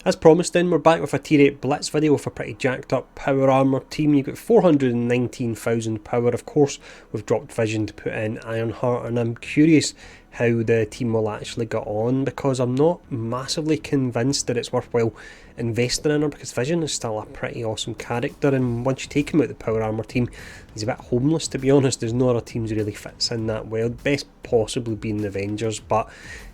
As promised then, we're back with a tier 8 Blitz video with a pretty jacked up power armour team. You've got 419,000 power. Of course, we've dropped Vision to put in Ironheart, and I'm curious how the team will actually get on, because I'm not massively convinced that it's worthwhile investing in her, because Vision is still a pretty awesome character, and once you take him out the power armour team, he's a bit homeless, to be honest. There's no other teams really fits in that well, best possibly being the Avengers, but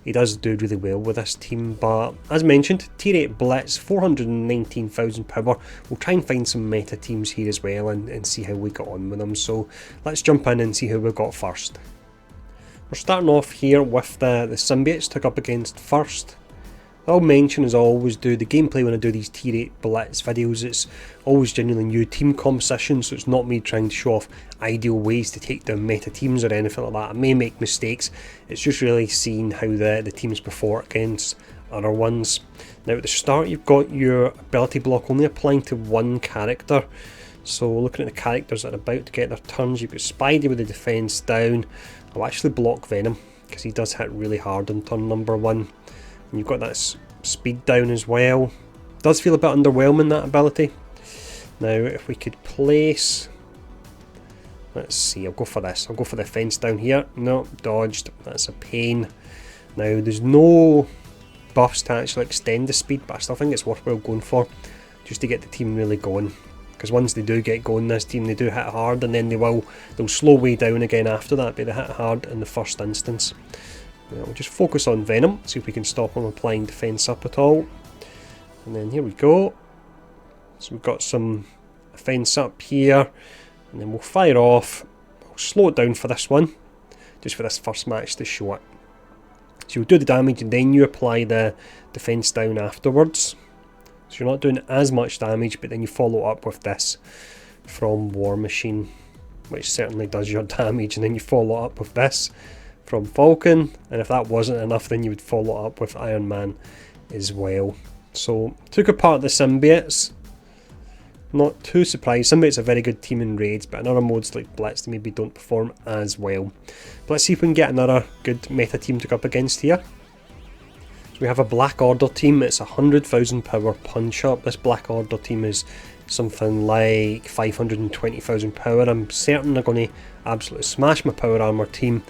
he does do really well with this team. But as mentioned, tier 8 Blitz, 419,000 power. We'll try and find some meta teams here as well and see how we got on with them. So let's jump in and see who we've got first. We're starting off here with the Symbiotes took up against first. I'll mention, as I always do, the gameplay when I do these tier 8 Blitz videos, it's always genuinely new team composition, so it's not me trying to show off ideal ways to take down meta teams or anything like that. I may make mistakes, it's just really seeing how the teams perform against other ones. Now at the start you've got your ability block only applying to one character, so looking at the characters that are about to get their turns, you've got Spidey with the defence down. I'll actually block Venom, because he does hit really hard on turn number 1. And you've got that speed down as well. Does feel a bit underwhelming, that ability. Now if we could place, let's see, I'll go for this. I'll go for the fence down here. No, dodged. That's a pain. Now there's no buffs to actually extend the speed, but I still think it's worthwhile going for, just to get the team really going. Because once they do get going, this team, they do hit hard, and then they'll slow way down again after that, but they hit hard in the first instance. Now we'll just focus on Venom, see if we can stop him applying defence up at all. And then here we go. So we've got some defence up here, and then we'll fire off. I'll slow it down for this one, just for this first match to show it. So you'll do the damage and then you apply the defence down afterwards. So you're not doing as much damage, but then you follow up with this from War Machine, which certainly does your damage, and then you follow up with this from Falcon, and if that wasn't enough, then you would follow up with Iron Man as well. So took apart the Symbiotes. Not too surprised. Symbiotes are a very good team in raids, but in other modes like Blitz they maybe don't perform as well. But let's see if we can get another good meta team to go up against here. So we have a Black Order team. It's 100,000 power punch up. This Black Order team is something like 520,000 power. I'm certain they're going to absolutely smash my power armor team,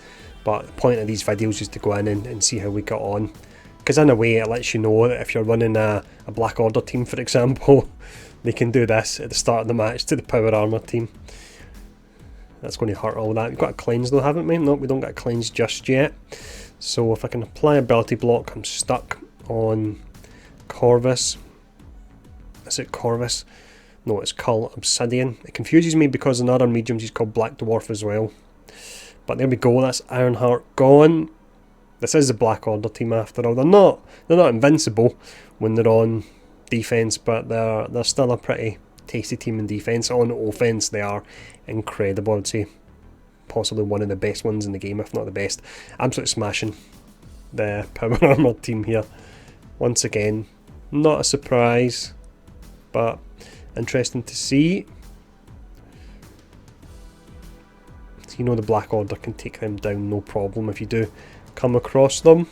but the point of these videos is to go in and see how we got on, because in a way it lets you know that if you're running a Black Order team, for example, they can do this at the start of the match to the power armor team. That's going to hurt all that. We've got a cleanse though, haven't we? No, we don't get a cleanse just yet. So if I can apply ability block, I'm stuck on Corvus. Is it Corvus? No, it's called Obsidian. It confuses me because in other mediums he's called Black Dwarf as well. But there we go, that's Ironheart gone. This is a Black Order team after all. They're not invincible when they're on defence, but they're still a pretty tasty team in defence. On offence they are incredible. I'd say possibly one of the best ones in the game, if not the best. Absolutely smashing the power armor team here. Once again, not a surprise, but interesting to see. So you know the Black Order can take them down no problem if you do come across them.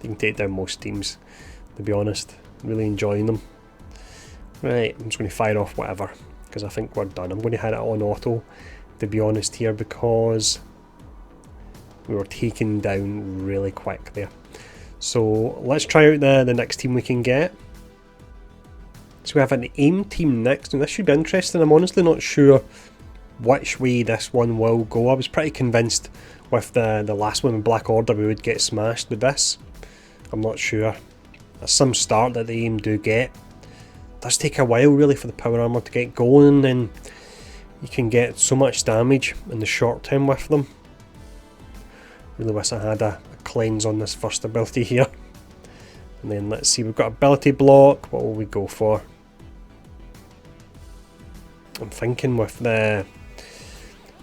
They can take down most teams, to be honest. Really enjoying them. Right, I'm just going to fire off whatever, because I think we're done. I'm going to hit it on auto, to be honest here, because we were taken down really quick there. So let's try out the next team we can get. So we have an AIM team next, and this should be interesting. I'm honestly not sure which way this one will go. I was pretty convinced with the last one in Black Order we would get smashed with this. I'm not sure. There's some start that the AIM do get. It does take a while really for the power armor to get going, and you can get so much damage in the short term with them. Really wish I had a cleanse on this first ability here. And then let's see, we've got ability block. What will we go for? I'm thinking with the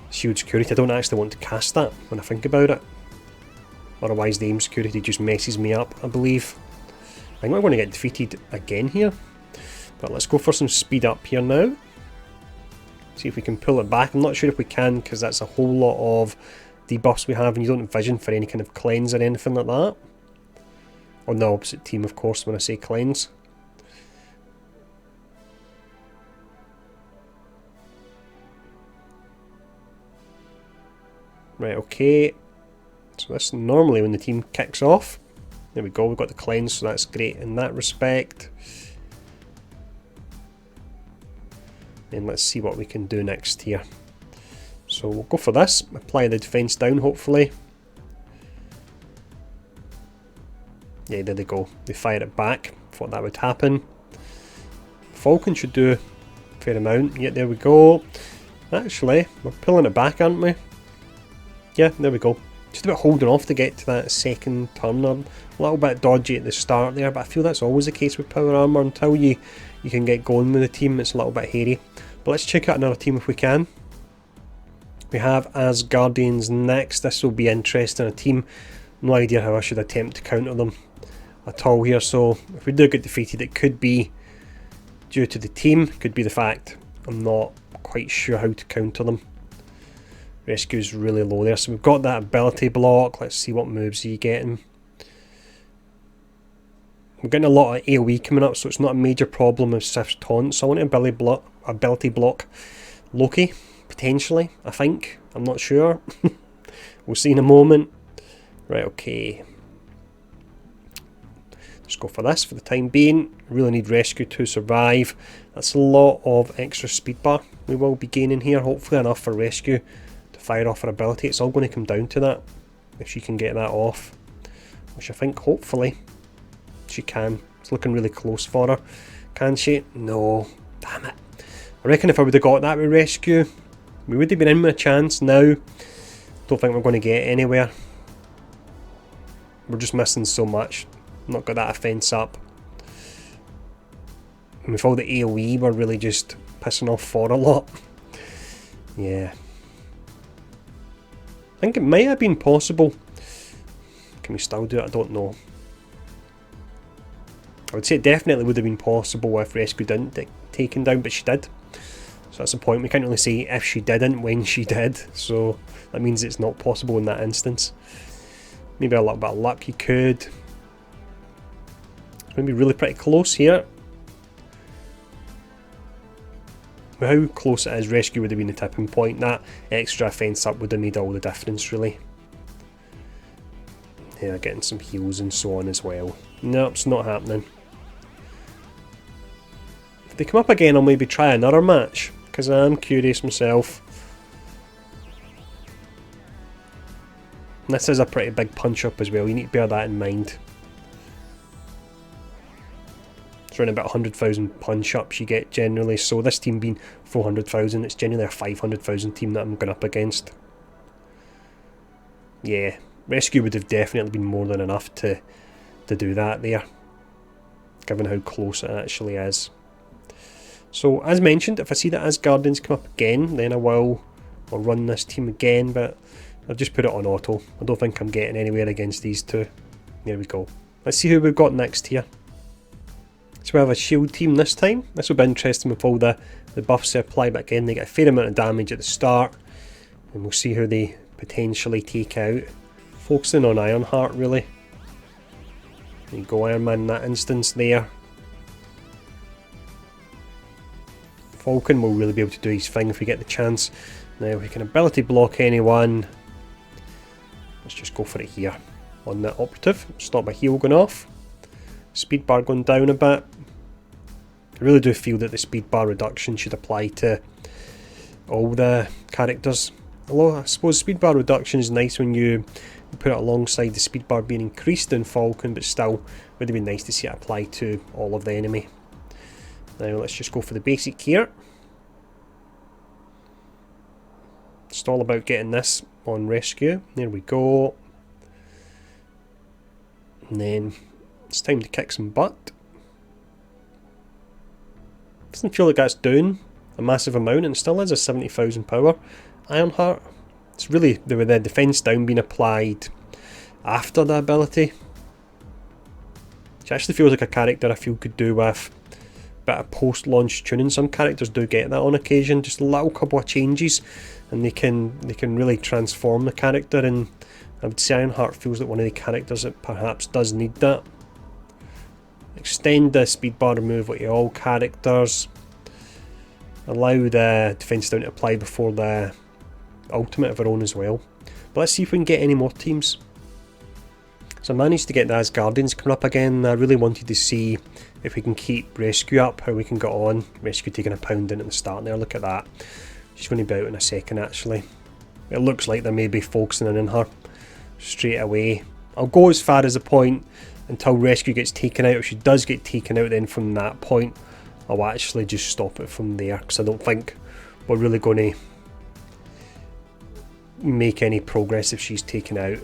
shield security, I don't actually want to cast that when I think about it. Otherwise the aim security just messes me up, I believe. I think we're going to get defeated again here. But let's go for some speed up here now. See if we can pull it back. I'm not sure if we can, because that's a whole lot of debuffs we have, and you don't Vision for any kind of cleanse or anything like that. On the opposite team, of course, when I say cleanse. Right, okay. So this normally when the team kicks off. There we go, we've got the cleanse, so that's great in that respect. And let's see what we can do next here. So we'll go for this, apply the defense down hopefully. Yeah, there they go. They fire it back. Thought that would happen. Falcon should do a fair amount. Yeah, there we go. Actually, we're pulling it back, aren't we? Yeah, there we go. Just about holding off to get to that second turn. A little bit dodgy at the start there, but I feel that's always the case with power armor. Until you can get going with the team, it's a little bit hairy. But let's check out another team if we can. We have Asgardians next. This will be interesting. A team, no idea how I should attempt to counter them at all here. So if we do get defeated, it could be due to the team, could be the fact I'm not quite sure how to counter them. Rescue's really low there, so we've got that ability block. Let's see what moves are you getting. We're getting a lot of AoE coming up, so it's not a major problem with Sif's taunt. So I want to ability block Loki, potentially, I think. I'm not sure. We'll see in a moment. Right, okay. Let's go for this for the time being. Really need Rescue to survive. That's a lot of extra speed bar we will be gaining here. Hopefully enough for Rescue to fire off her ability. It's all going to come down to that. If she can get that off. Which I think hopefully she can. It's looking really close for her. Can she? No. Damn it. I reckon if I would have got that with Rescue, we would have been in with a chance. Now, don't think we're going to get anywhere. We're just missing so much. Not got that offense up. And with all the AoE, we're really just pissing off for a lot. Yeah. I think it might have been possible. Can we still do it? I don't know. I would say it definitely would have been possible if Rescue didn't get taken down, but she did. So that's the point. We can't really say if she didn't when she did. So that means it's not possible in that instance. Maybe a little bit of luck you could. It's going to be really pretty close here. But how close it is, Rescue would have been the tipping point. That extra offense up would have made all the difference, really. Yeah, getting some heals and so on as well. No, it's not happening. If they come up again, I'll maybe try another match, because I am curious myself. And this is a pretty big punch up as well, you need to bear that in mind. It's around about 100,000 punch ups you get generally, so this team being 400,000, it's generally a 500,000 team that I'm going up against. Yeah, Rescue would have definitely been more than enough to do that there, given how close it actually is. So as mentioned, if I see that Asgardians come up again, then I'll run this team again, but I've just put it on auto. I don't think I'm getting anywhere against these two. There we go. Let's see who we've got next here. So we have a shield team this time. This will be interesting with all the buffs they apply, but again they get a fair amount of damage at the start. And we'll see who they potentially take out. Focusing on Ironheart really. There you go, Iron Man in that instance there. Falcon will really be able to do his thing if we get the chance. Now we can ability block anyone. Let's just go for it here. On the operative, stop my heal going off. Speed bar going down a bit. I really do feel that the speed bar reduction should apply to all the characters. Although I suppose speed bar reduction is nice when you put it alongside the speed bar being increased in Falcon, but still would have been nice to see it apply to all of the enemy. Now let's just go for the basic here. It's all about getting this on Rescue. There we go. And then it's time to kick some butt. Doesn't feel like that's doing a massive amount, and it still is a 70,000 power Ironheart. It's really the defense down being applied after the ability. Which actually feels like a character I feel could do with a bit of post-launch tuning. Some characters do get that on occasion, just a little couple of changes, and they can really transform the character. And I would say Ironheart feels like one of the characters that perhaps does need that. Extend the speed bar removal to all characters. Allow the defense down to apply before the ultimate of our own as well. But let's see if we can get any more teams. So I managed to get the Asgardians coming up again. I really wanted to see if we can keep Rescue up, how we can get on. Rescue taking a pound in at the start there, look at that. She's going to be out in a second actually. It looks like they're maybe focusing in on her straight away. I'll go as far as the point until Rescue gets taken out. If she does get taken out, then from that point I'll actually just stop it from there, because I don't think we're really going to make any progress if she's taken out.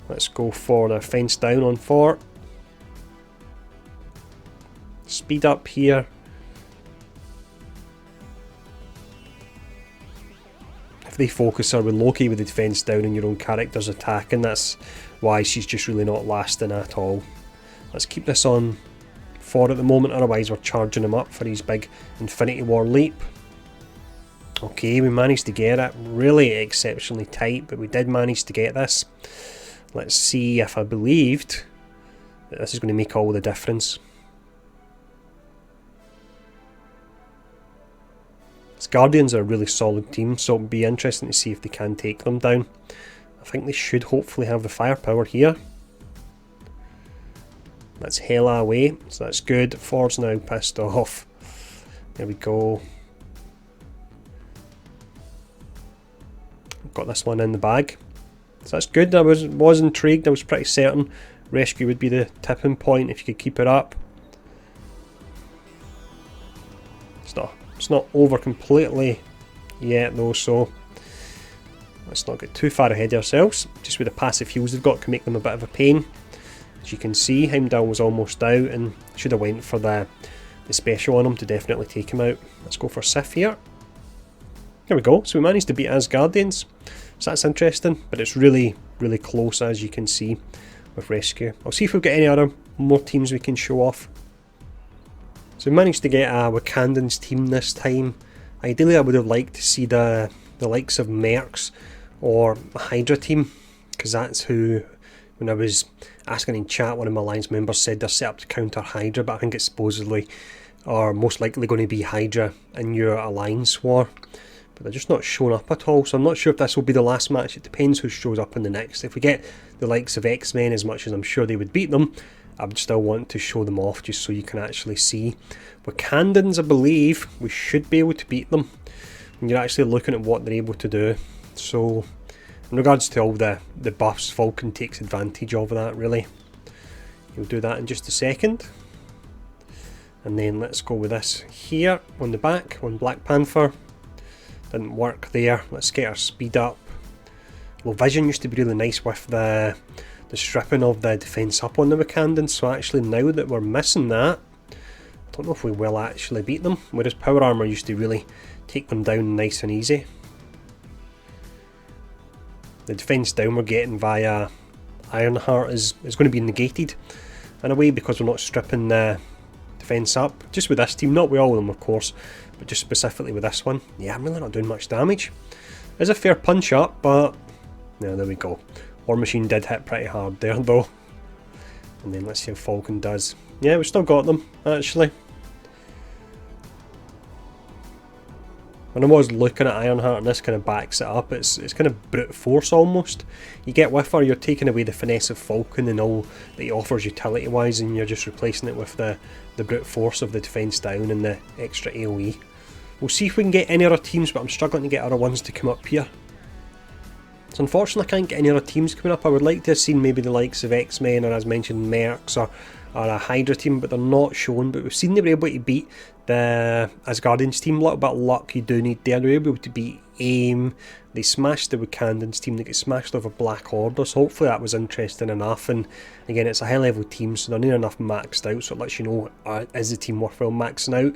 Let's go for the fence down on 4. Speed up here. If they focus her with Loki with the defence down and your own character's attacking, that's why she's just really not lasting at all. Let's keep this on 4 at the moment, otherwise we're charging him up for his big Infinity War leap. Okay, we managed to get it. Really exceptionally tight, but we did manage to get this. Let's see if I believed that this is going to make all the difference. Asgardians are a really solid team, so it'll be interesting to see if they can take them down. I think they should hopefully have the firepower here. That's hella away, so that's good. 4's now pissed off. There we go. Got this one in the bag. So that's good. I was intrigued. I was pretty certain Rescue would be the tipping point if you could keep it up. It's not over completely yet though, so let's not get too far ahead of ourselves. Just with the passive heals they've got can make them a bit of a pain. As you can see, Heimdall was almost out and should have went for the special on him to definitely take him out. Let's go for Sif here. There we go. So we managed to beat Asgardians. So that's interesting, but it's really, really close as you can see with Rescue. I'll see if we've got any other more teams we can show off. So we managed to get a Wakandan's team this time. Ideally I would have liked to see the likes of Mercs or a Hydra team, because that's who, when I was asking in chat, one of my Alliance members said they're set up to counter Hydra, but I think it's supposedly or most likely going to be Hydra in your Alliance war. But they're just not showing up at all, so I'm not sure if this will be the last match. It depends who shows up in the next. If we get the likes of X-Men, as much as I'm sure they would beat them, I would still want to show them off just so you can actually see. Wakandans, I believe, we should be able to beat them when you're actually looking at what they're able to do. So, in regards to all the buffs, Falcon takes advantage of that, really. He'll do that in just a second. And then let's go with this here on the back, on Black Panther. Didn't work there. Let's get our speed up. Well, Vision used to be really nice with the stripping of the defence up on the Wakandans, so actually now that we're missing that, I don't know if we will actually beat them, whereas Power Armour used to really take them down nice and easy. The defence down we're getting via Ironheart is going to be negated in a way because we're not stripping the defence up, just with this team, not with all of them of course, but just specifically with this one. Yeah, I'm really not doing much damage. There's a fair punch up, but yeah, there we go. War Machine did hit pretty hard there though. And then let's see how Falcon does. Yeah, we still got them actually. When I was looking at Ironheart, and this kind of backs it up, it's kind of brute force almost. You get with her, you're taking away the finesse of Falcon and all that he offers utility wise, and you're just replacing it with the brute force of the defence down and the extra AoE. We'll see if we can get any other teams, but I'm struggling to get other ones to come up here. So unfortunately I can't get any other teams coming up. I would like to have seen maybe the likes of X-Men or, as mentioned, Mercs or a Hydra team, but they're not shown. But we've seen they were able to beat the Asgardians team. A little bit of luck you do need there. They were able to beat AIM. They smashed the Wakandans team. They get smashed over Black Order, so hopefully that was interesting enough. And again, it's a high level team, so they're near enough maxed out, so it lets you know, is the team worthwhile maxing out.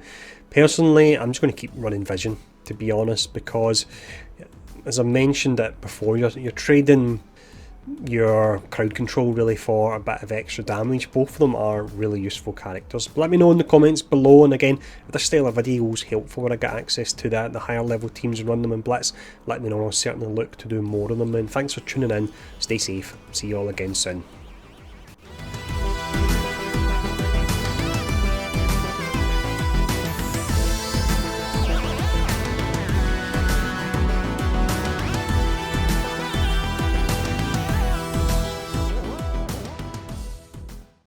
Personally, I'm just going to keep running Vision, to be honest, because as I mentioned it before, you're trading your crowd control really for a bit of extra damage. Both of them are really useful characters. But let me know in the comments below, and again, if this style of video is helpful when I get access to the higher level teams and run them in Blitz, let me know. I'll certainly look to do more of them. And thanks for tuning in. Stay safe. See you all again soon.